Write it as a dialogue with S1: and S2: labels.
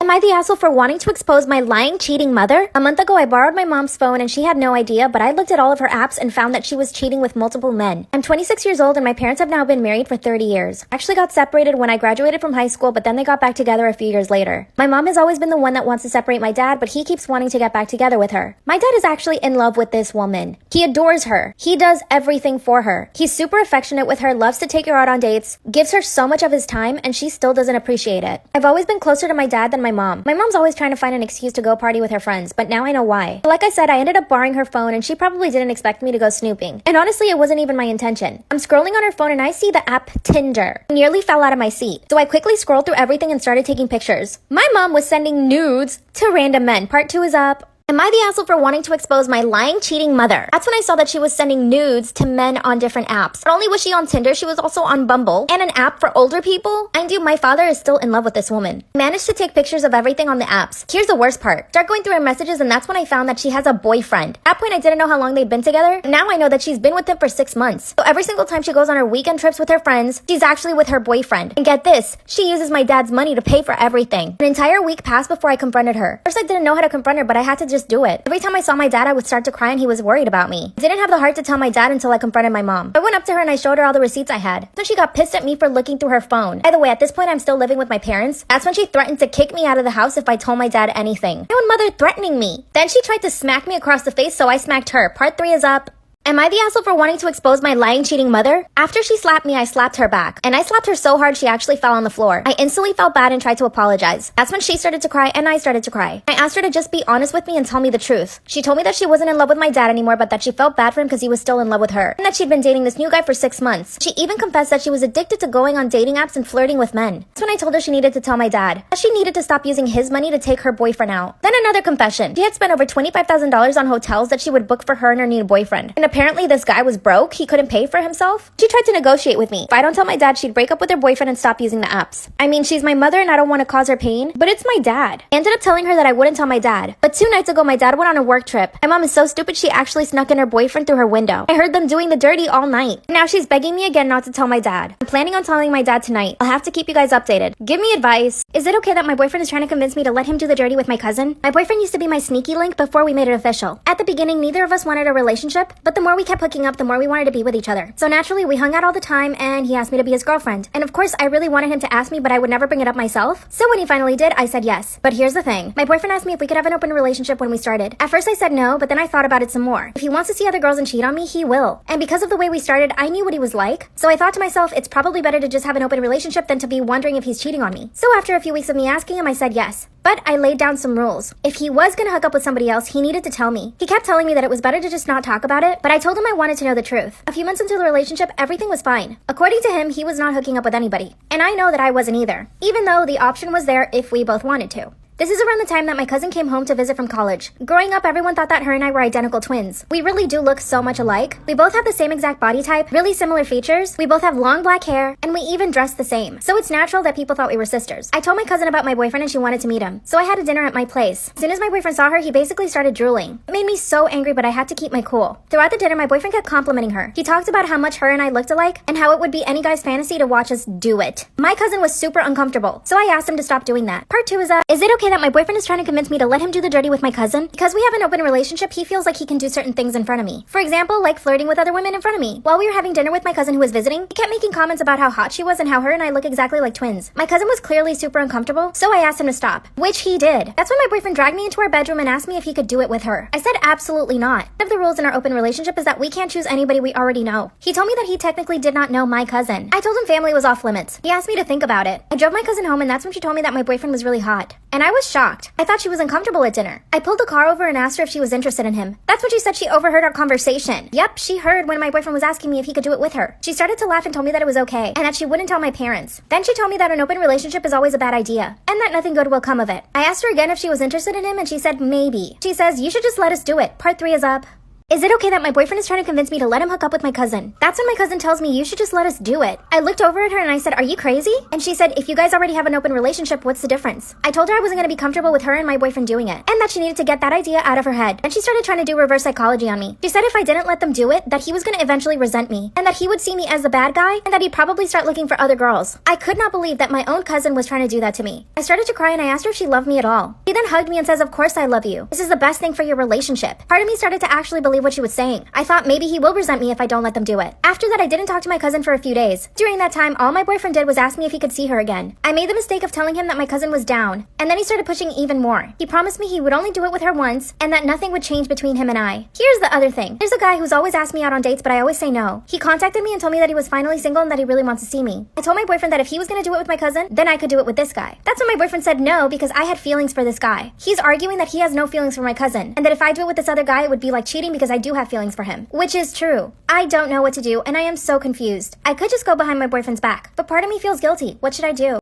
S1: Am I the asshole for wanting to expose my lying, cheating mother? A month ago, I borrowed my mom's phone and she had no idea, but I looked at all of her apps and found that she was cheating with multiple men. I'm 26 years old and my parents have now been married for 30 years. I actually got separated when I graduated from high school, but then they got back together a few years later. My mom has always been the one that wants to separate my dad, but he keeps wanting to get back together with her. My dad is actually in love with this woman. He adores her. He does everything for her. He's super affectionate with her, loves to take her out on dates, gives her so much of his time, and she still doesn't appreciate it. I've always been closer to my dad than my mom. My mom's always trying to find an excuse to go party with her friends, but now I know why. Like I said, I ended up borrowing her phone and she probably didn't expect me to go snooping. And honestly, it wasn't even my intention. I'm scrolling on her phone and I see the app Tinder. I nearly fell out of my seat. So I quickly scrolled through everything and started taking pictures. My mom was sending nudes to random men. Part 2 is up. Am I the asshole for wanting to expose my lying, cheating mother? That's when I saw that she was sending nudes to men on different apps. Not only was she on Tinder, she was also on Bumble and an app for older people. Mind you, my father is still in love with this woman. I managed to take pictures of everything on the apps. Here's the worst part. Start going through her messages and that's when I found that she has a boyfriend. At that point, I didn't know how long they'd been together. Now I know that she's been with him for 6 months. So every single time she goes on her weekend trips with her friends, she's actually with her boyfriend. And get this, she uses my dad's money to pay for everything. An entire week passed before I confronted her. First, I didn't know how to confront her, but I had to just do it. Every time I saw my dad, I would start to cry and he was worried about me. I didn't have the heart to tell my dad until I confronted my mom. I went up to her and I showed her all the receipts I had. So she got pissed at me for looking through her phone. By the way, at this point, I'm still living with my parents. That's when she threatened to kick me out of the house if I told my dad anything. My own mother threatening me. Then she tried to smack me across the face, so I smacked her. Part 3 is up. Am I the asshole for wanting to expose my lying, cheating mother? After she slapped me, I slapped her back. And I slapped her so hard she actually fell on the floor. I instantly felt bad and tried to apologize. That's when she started to cry and I started to cry. I asked her to just be honest with me and tell me the truth. She told me that she wasn't in love with my dad anymore, but that she felt bad for him because he was still in love with her. And that she'd been dating this new guy for 6 months. She even confessed that she was addicted to going on dating apps and flirting with men. That's when I told her she needed to tell my dad. That she needed to stop using his money to take her boyfriend out. Then another confession. She had spent over $25,000 on hotels that she would book for her and her new boyfriend. And apparently this guy was broke, he couldn't pay for himself. She tried to negotiate with me. If I don't tell my dad, she'd break up with her boyfriend and stop using the apps. I mean, she's my mother and I don't want to cause her pain, but it's my dad. I ended up telling her that I wouldn't tell my dad. But 2 nights ago, my dad went on a work trip. My mom is so stupid, she actually snuck in her boyfriend through her window. I heard them doing the dirty all night. And now she's begging me again not to tell my dad. I'm planning on telling my dad tonight. I'll have to keep you guys updated. Give me advice. Is it okay that my boyfriend is trying to convince me to let him do the dirty with my cousin? My boyfriend used to be my sneaky link before we made it official. At the beginning, neither of us wanted a relationship, but the more we kept hooking up, the more we wanted to be with each other. So naturally, we hung out all the time and he asked me to be his girlfriend. And of course, I really wanted him to ask me, but I would never bring it up myself. So when he finally did, I said yes. But here's the thing. My boyfriend asked me if we could have an open relationship when we started. At first I said no, but then I thought about it some more. If he wants to see other girls and cheat on me, he will. And because of the way we started, I knew what he was like. So I thought to myself, it's probably better to just have an open relationship than to be wondering if he's cheating on me. So after a few weeks of me asking him, I said yes. But I laid down some rules. If he was gonna hook up with somebody else, he needed to tell me. He kept telling me that it was better to just not talk about it, but I told him I wanted to know the truth. A few months into the relationship, everything was fine. According to him, he was not hooking up with anybody. And I know that I wasn't either, even though the option was there if we both wanted to. This is around the time that my cousin came home to visit from college. Growing up, everyone thought that her and I were identical twins. We really do look so much alike. We both have the same exact body type, really similar features. We both have long black hair, and we even dress the same. So it's natural that people thought we were sisters. I told my cousin about my boyfriend and she wanted to meet him. So I had a dinner at my place. As soon as my boyfriend saw her, he basically started drooling. It made me so angry, but I had to keep my cool. Throughout the dinner, my boyfriend kept complimenting her. He talked about how much her and I looked alike, and how it would be any guy's fantasy to watch us do it. My cousin was super uncomfortable, so I asked him to stop doing that. Part 2 is is it okay that my boyfriend is trying to convince me to let him do the dirty with my cousin? Because we have an open relationship, he feels like he can do certain things in front of me. For example, like flirting with other women in front of me. While we were having dinner with my cousin who was visiting, he kept making comments about how hot she was and how her and I look exactly like twins. My cousin was clearly super uncomfortable, so I asked him to stop, which he did. That's when my boyfriend dragged me into our bedroom and asked me if he could do it with her. I said absolutely not. One of the rules in our open relationship is that we can't choose anybody we already know. He told me that he technically did not know my cousin. I told him family was off limits. He asked me to think about it. I drove my cousin home and that's when she told me that my boyfriend was really hot. And I was shocked. I thought she was uncomfortable at dinner. I pulled the car over and asked her if she was interested in him. That's when she said she overheard our conversation. Yep, she heard when my boyfriend was asking me if he could do it with her. She started to laugh and told me that it was okay, and that she wouldn't tell my parents. Then she told me that an open relationship is always a bad idea, and that nothing good will come of it. I asked her again if she was interested in him, and she said maybe. She says, you should just let us do it. Part 3 is up. Is it okay that my boyfriend is trying to convince me to let him hook up with my cousin? That's when my cousin tells me you should just let us do it. I looked over at her and I said, are you crazy? And she said, if you guys already have an open relationship, what's the difference? I told her I wasn't going to be comfortable with her and my boyfriend doing it, and that she needed to get that idea out of her head. And she started trying to do reverse psychology on me. She said if I didn't let them do it, that he was going to eventually resent me, and that he would see me as the bad guy, and that he'd probably start looking for other girls. I could not believe that my own cousin was trying to do that to me. I started to cry and I asked her if she loved me at all. She then hugged me and says, of course I love you. This is the best thing for your relationship. Part of me started to actually believe what she was saying. I thought maybe he will resent me if I don't let them do it. After that, I didn't talk to my cousin for a few days. During that time, all my boyfriend did was ask me if he could see her again. I made the mistake of telling him that my cousin was down, and then he started pushing even more. He promised me he would only do it with her once, and that nothing would change between him and I. Here's the other thing. There's a guy who's always asked me out on dates, but I always say no. He contacted me and told me that he was finally single and that he really wants to see me. I told my boyfriend that if he was gonna do it with my cousin, then I could do it with this guy. That's when my boyfriend said no because I had feelings for this guy. He's arguing that he has no feelings for my cousin, and that if I do it with this other guy, it would be like cheating because I do have feelings for him. Which is true. I don't know what to do, and I am so confused. I could just go behind my boyfriend's back, but part of me feels guilty. What should I do?